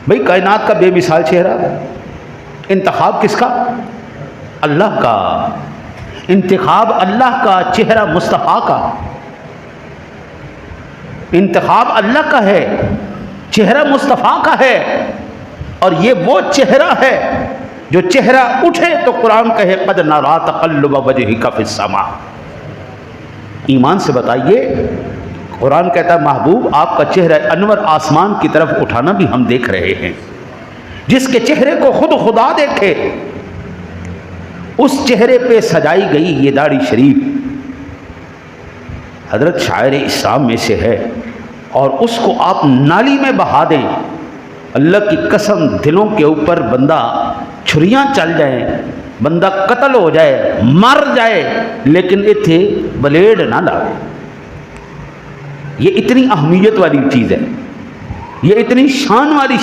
भाई कायनात का बेमिसाल चेहरा, इंतखाब किसका? अल्लाह का। इंतखाब अल्लाह का, चेहरा मुस्तफ़ा का। इंतखाब अल्लाह का है, चेहरा मुस्तफ़ा का है। और ये वो चेहरा है जो चेहरा उठे तो कुरान कहे कद नरा तक़ल्लुब वजहिका फ़िस्समा। ईमान से बताइए, कुरान कहता है महबूब आपका चेहरा अनवर आसमान की तरफ उठाना भी हम देख रहे हैं। जिसके चेहरे को खुद खुदा देखे, उस चेहरे पे सजाई गई ये दाढ़ी शरीफ हजरत शायर इस्लाम में से है, और उसको आप नाली में बहा दें, अल्लाह की कसम दिलों के ऊपर बंदा छुरियां चल जाए, बंदा कत्ल हो जाए, मर जाए, लेकिन इत्थे ब्लेड ना लावे। ये इतनी अहमियत वाली चीज़ है, ये इतनी शान वाली